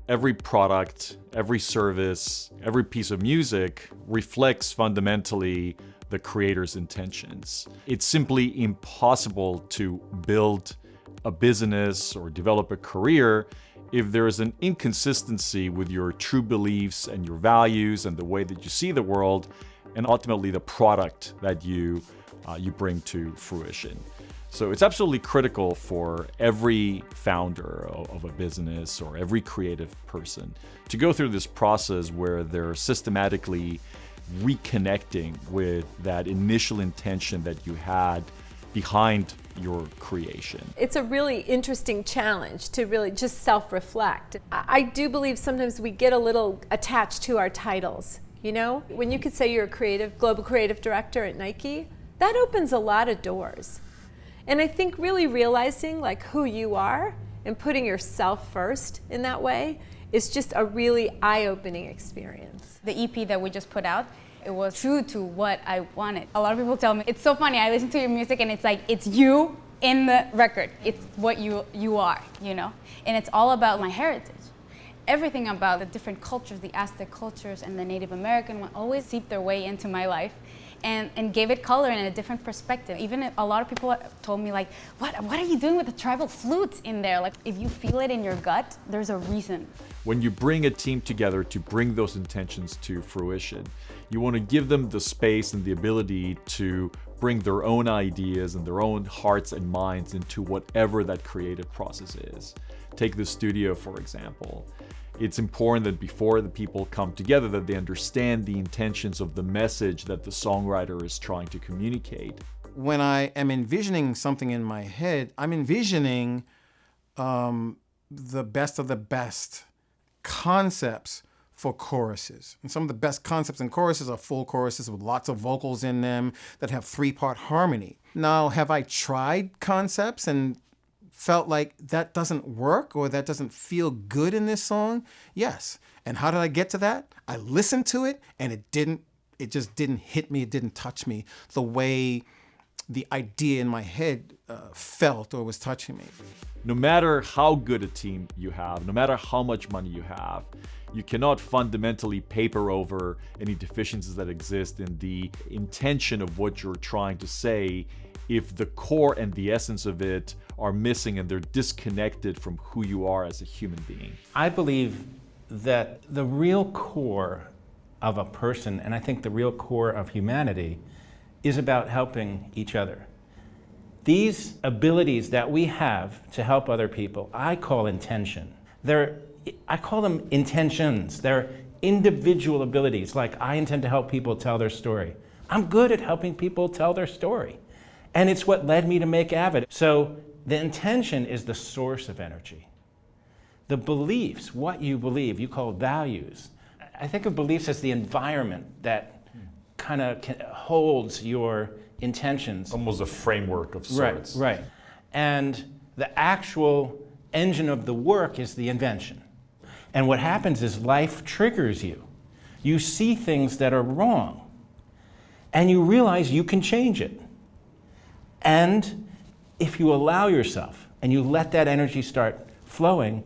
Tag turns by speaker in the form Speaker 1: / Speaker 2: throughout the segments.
Speaker 1: Every product, every service, every piece of music reflects fundamentally the creator's intentions. It's simply impossible to build a business or develop a career if there is an inconsistency with your true beliefs and your values and the way that you see the world, and ultimately the product that you bring to fruition. So it's absolutely critical for every founder of a business or every creative person to go through this process where they're systematically reconnecting with that initial intention that you had behind your creation.
Speaker 2: It's a really interesting challenge to really just self-reflect. I do believe sometimes we get a little attached to our titles. You know, when you could say you're a global creative director at Nike, that opens a lot of doors. And I think really realizing like who you are and putting yourself first in that way is just a really eye-opening experience.
Speaker 3: The EP that we just put out, it was true to what I wanted. A lot of people tell me, it's so funny, I listen to your music and it's like, it's you in the record. It's what you are, you know? And it's all about my heritage. Everything about the different cultures, the Aztec cultures and the Native American one always seeped their way into my life. And gave it color and a different perspective. Even a lot of people told me like, what are you doing with the tribal flutes in there? Like, if you feel it in your gut, there's a reason.
Speaker 1: When you bring a team together to bring those intentions to fruition, you want to give them the space and the ability to bring their own ideas and their own hearts and minds into whatever that creative process is. Take the studio, for example. It's important that before the people come together that they understand the intentions of the message that the songwriter is trying to communicate.
Speaker 4: When I am envisioning something in my head, I'm envisioning the best of the best concepts for choruses. And some of the best concepts in choruses are full choruses with lots of vocals in them that have 3-part harmony. Now, have I tried concepts and felt like that doesn't work or that doesn't feel good in this song? Yes. And how did I get to that? I listened to it and it just didn't hit me. It didn't touch me the way the idea in my head felt or was touching me.
Speaker 1: No matter how good a team you have, no matter how much money you have, you cannot fundamentally paper over any deficiencies that exist in the intention of what you're trying to say if the core and the essence of it are missing and they're disconnected from who you are as a human being.
Speaker 5: I believe that the real core of a person, and I think the real core of humanity, is about helping each other. These abilities that we have to help other people, I call intention. I call them intentions. They're individual abilities, like I intend to help people tell their story. I'm good at helping people tell their story. And it's what led me to make Avid. So the intention is the source of energy. The beliefs, what you believe, you call values. I think of beliefs as the environment that kind of holds your intentions.
Speaker 1: Almost a framework of sorts.
Speaker 5: Right. And the actual engine of the work is the invention. And what happens is life triggers you. You see things that are wrong, and you realize you can change it. And if you allow yourself and you let that energy start flowing,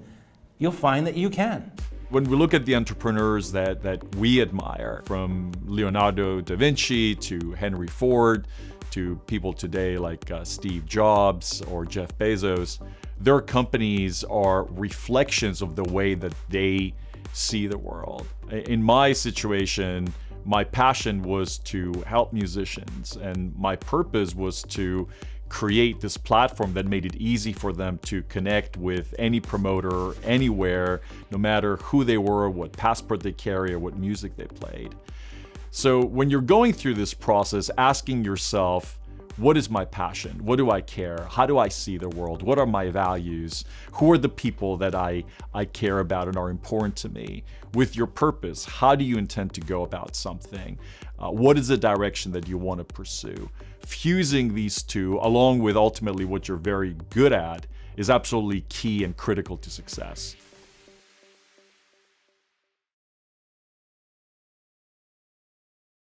Speaker 5: you'll find that you can.
Speaker 1: When we look at the entrepreneurs that we admire, from Leonardo da Vinci to Henry Ford to people today like Steve Jobs or Jeff Bezos, their companies are reflections of the way that they see the world. In my situation, my passion was to help musicians, and my purpose was to create this platform that made it easy for them to connect with any promoter anywhere, no matter who they were, what passport they carry, or what music they played. So when you're going through this process, asking yourself, what is my passion? What do I care? How do I see the world? What are my values? Who are the people that I care about and are important to me? With your purpose, how do you intend to go about something? What is the direction that you want to pursue? Fusing these two, along with ultimately what you're very good at, is absolutely key and critical to success.